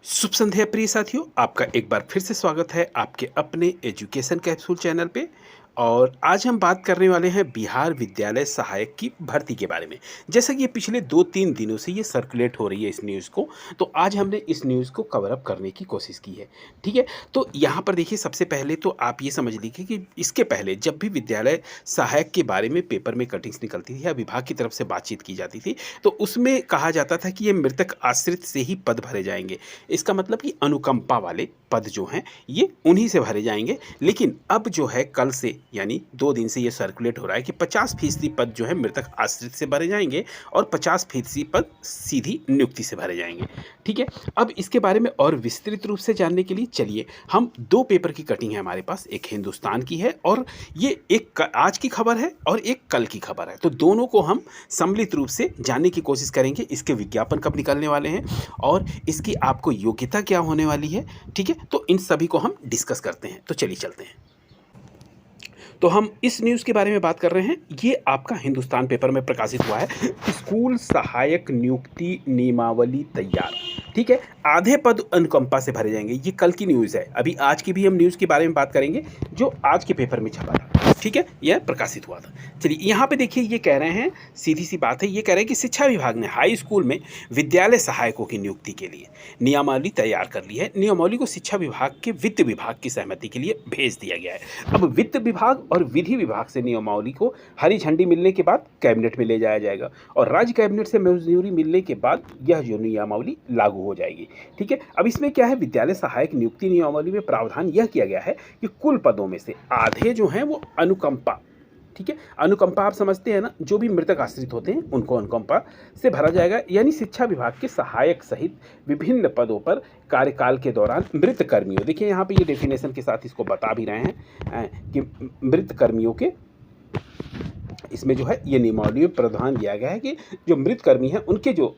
शुभ संध्या प्रिय साथियों, आपका एक बार फिर से स्वागत है आपके अपने एजुकेशन कैप्सूल चैनल पे। और आज हम बात करने वाले हैं बिहार विद्यालय सहायक की भर्ती के बारे में। जैसा कि ये पिछले 2-3 दिनों से ये सर्कुलेट हो रही है इस न्यूज़ को, तो आज हमने इस न्यूज़ को कवर अप करने की कोशिश की है। ठीक है? तो यहाँ पर देखिए, सबसे पहले तो आप ये समझ लीजिए कि इसके पहले जब भी विद्यालय सहायक के बारे में पेपर में कटिंग्स निकलती थी या विभाग की तरफ से बातचीत की जाती थी, तो उसमें कहा जाता था कि ये मृतक आश्रित से ही पद भरे जाएँगे। इसका मतलब कि अनुकंपा वाले पद जो हैं ये उन्हीं से भरे जाएंगे। लेकिन अब जो है कल से, यानी 2 दिन से ये सर्कुलेट हो रहा है कि 50% पद जो है मृतक आश्रित से भरे जाएंगे और 50% पद सीधी नियुक्ति से भरे जाएंगे। ठीक है? अब इसके बारे में और विस्तृत रूप से जानने के लिए चलिए हम 2 पेपर की कटिंग है हमारे पास, एक हिंदुस्तान की है और ये एक आज की खबर है और एक कल की खबर है। तो दोनों को हम सम्मिलित रूप से जानने की कोशिश करेंगे। इसके विज्ञापन कब निकलने वाले हैं और इसकी आपको योग्यता क्या होने वाली है। ठीक है? तो इन सभी को हम डिस्कस करते हैं। तो चलिए चलते हैं। तो हम इस न्यूज़ के बारे में बात कर रहे हैं। ये आपका हिंदुस्तान पेपर में प्रकाशित हुआ है। स्कूल सहायक नियुक्ति नियमावली तैयार। ठीक है? आधे पद अनुकंपा से भरे जाएंगे। ये कल की न्यूज़ है। अभी आज की भी हम न्यूज़ के बारे में बात करेंगे जो आज के पेपर में छपा था। ठीक है? यह प्रकाशित हुआ था। चलिए यहाँ पे देखिए, ये कह रहे हैं, सीधी सी बात है, ये कह रहे हैं कि शिक्षा विभाग ने हाई स्कूल में विद्यालय सहायकों की नियुक्ति के लिए नियमावली तैयार कर ली है। नियमावली को शिक्षा विभाग के वित्त विभाग की सहमति के लिए भेज दिया गया है। अब वित्त विभाग और विधि विभाग से नियमावली को हरी झंडी मिलने के बाद कैबिनेट में ले जाया जाएगा और राज्य कैबिनेट से मंजूरी मिलने के बाद यह जो नियमावली लागू हो जाएगी। ठीक है? अब इसमें क्या है, विद्यालय सहायक नियुक्ति नियमावली में प्रावधान यह किया गया है कि कुल पदों में से आधे जो हैं वो अनुकंपा, ठीक है, अनुकंपा आप समझते हैं ना, जो भी मृतक आश्रित होते हैं उनको अनुकंपा से भरा जाएगा। यानी शिक्षा विभाग के सहायक सहित विभिन्न पदों पर कार्यकाल के दौरान मृत कर्मियों, देखिए यहाँ पे ये डेफिनेशन के साथ इसको बता भी रहे हैं कि मृत कर्मियों के इसमें जो है ये नियमावली में प्रावधान दिया गया है कि जो मृत कर्मी हैं उनके जो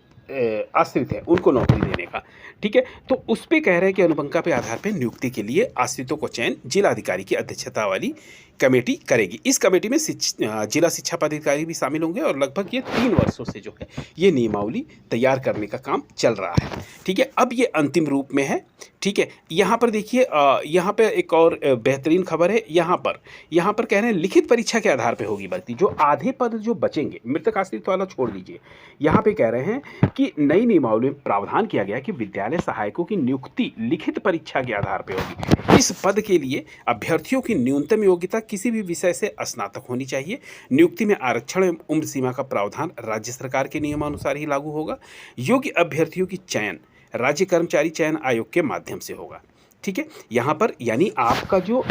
आश्रित है उनको नौकरी देने का। ठीक है? तो उस पे कह रहे हैं कि अनुकंपा पे आधार पे नियुक्ति के लिए आश्रितों को चयन जिलाधिकारी की अध्यक्षता वाली कमेटी करेगी। इस कमेटी में जिला शिक्षा पदाधिकारी भी शामिल होंगे और लगभग ये 3 वर्षों से जो है ये नियमावली तैयार करने का काम चल रहा है। ठीक है? अब ये अंतिम रूप में है। ठीक है? यहाँ पर देखिए, यहाँ पे एक और बेहतरीन खबर है। यहाँ पर कह रहे हैं लिखित परीक्षा के आधार पे होगी भर्ती। जो आधे पद जो बचेंगे, मृतक आश्रित वाला छोड़ दीजिए, यहाँ पे कह रहे हैं कि नई नियमावली में प्रावधान किया गया कि विद्यालय सहायकों की नियुक्ति लिखित परीक्षा के आधार पर होगी। इस पद के लिए अभ्यर्थियों की न्यूनतम योग्यता किसी भी विषय से स्नातक होनी चाहिए। नियुक्ति में आरक्षण एवं उम्र सीमा का प्रावधान राज्य सरकार के नियमानुसार ही लागू होगा। योग्य अभ्यर्थियों की चयन राज्य कर्मचारी चयन आयोग के माध्यम से होगा। ठीक है? यहाँ पर यानी आपका जो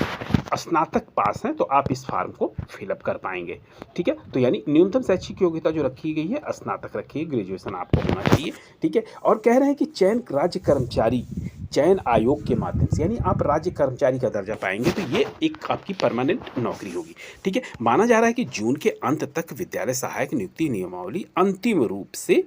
स्नातक पास है तो आप इस फॉर्म को फिलअप कर पाएंगे। ठीक है? तो यानी न्यूनतम शैक्षिक योग्यता जो रखी गई है, स्नातक रखी है, ग्रेजुएशन आपको होना चाहिए। ठीक है? और कह रहे हैं कि चयन राज्य कर्मचारी चयन आयोग के माध्यम से, यानी आप राज्य कर्मचारी का दर्जा पाएंगे तो ये एक आपकी परमानेंट नौकरी होगी। ठीक है? माना जा रहा है कि जून के अंत तक विद्यालय सहायक नियुक्ति नियमावली अंतिम रूप से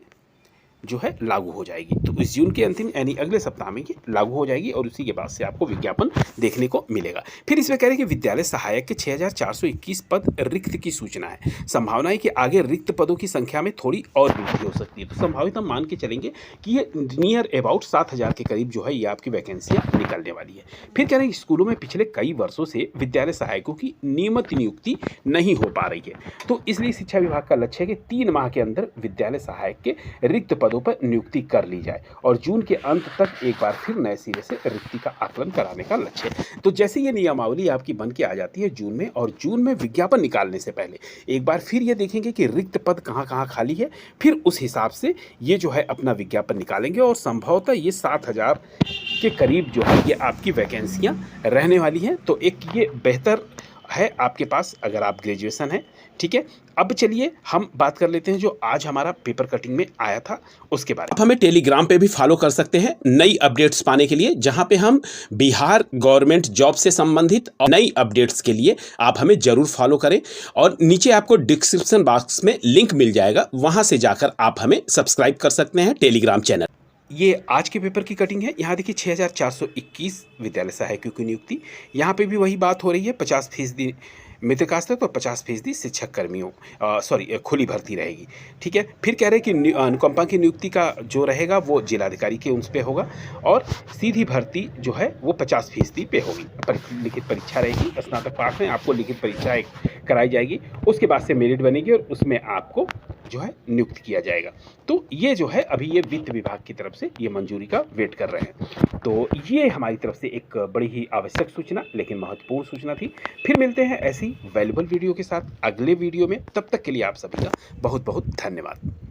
जो है लागू हो जाएगी। तो इस जून के अंतिम यानी अगले सप्ताह में ये लागू हो जाएगी और उसी के बाद से आपको विज्ञापन देखने को मिलेगा। फिर इसमें कह रहे हैं कि विद्यालय सहायक के 6421 पद रिक्त की सूचना है। संभावना है कि आगे रिक्त पदों की संख्या में थोड़ी और वृद्धि हो सकती है। तो संभावित हम मान के चलेंगे कि ये नियर अबाउट 7000 के करीब जो है ये आपकी वैकेंसियाँ निकलने वाली है। फिर कह रहे हैं स्कूलों में पिछले कई वर्षों से विद्यालय सहायकों की नियमित नियुक्ति नहीं हो पा रही है। तो इसलिए शिक्षा विभाग का लक्ष्य है कि 3 माह के अंदर विद्यालय सहायक के रिक्त पदों पर नियुक्ति कर ली जाए और जून के अंत तक एक बार फिर नए सिरे से रिक्ति का आकलन कराने का लक्ष्य है। तो जैसे ये नियमावली आपकी बन के आ जाती है जून में, और जून में विज्ञापन निकालने से पहले एक बार फिर ये देखेंगे कि रिक्त पद कहाँ कहाँ खाली है, फिर उस हिसाब से ये जो है अपना विज्ञापन निकालेंगे और संभवतः ये 7000 के करीब जो है ये आपकी वैकेंसियाँ रहने वाली हैं। तो एक ये बेहतर है आपके पास अगर आप ग्रेजुएशन है। ठीक है? अब चलिए हम बात कर लेते हैं जो आज हमारा पेपर कटिंग में आया था उसके बारे में। आप हमें टेलीग्राम पे भी फॉलो कर सकते हैं नई अपडेट्स पाने के लिए, जहां पे हम बिहार गवर्नमेंट जॉब से संबंधित और नई अपडेट्स के लिए आप हमें जरूर फॉलो करें। और नीचे आपको डिस्क्रिप्शन बॉक्स में लिंक मिल जाएगा, वहां से जाकर आप हमें सब्सक्राइब कर सकते हैं टेलीग्राम चैनल। ये आज के पेपर की कटिंग है। यहाँ देखिए 6421 विद्यालय सहायकों की नियुक्ति। यहाँ पे भी वही बात हो रही है, 50% मित्रकास्ता तो 50% शिक्षक कर्मियों खुली भर्ती रहेगी। ठीक है, फिर कह रहे हैं कि अनुकंपा की नियुक्ति का जो रहेगा वो जिलाधिकारी के उस पे होगा और सीधी भर्ती जो है वो 50% पे होगी। लिखित परीक्षा रहेगी, स्नातक पास में आपको लिखित परीक्षा एक कराई जाएगी, उसके बाद से मेरिट बनेगी और उसमें आपको जो है नियुक्त किया जाएगा। तो ये जो है अभी ये वित्त विभाग की तरफ से ये मंजूरी का वेट कर रहे हैं। तो ये हमारी तरफ से एक बड़ी ही आवश्यक सूचना लेकिन महत्वपूर्ण सूचना थी। फिर मिलते हैं ऐसी वैल्यूबल वीडियो के साथ अगले वीडियो में, तब तक के लिए आप सभी का बहुत बहुत धन्यवाद।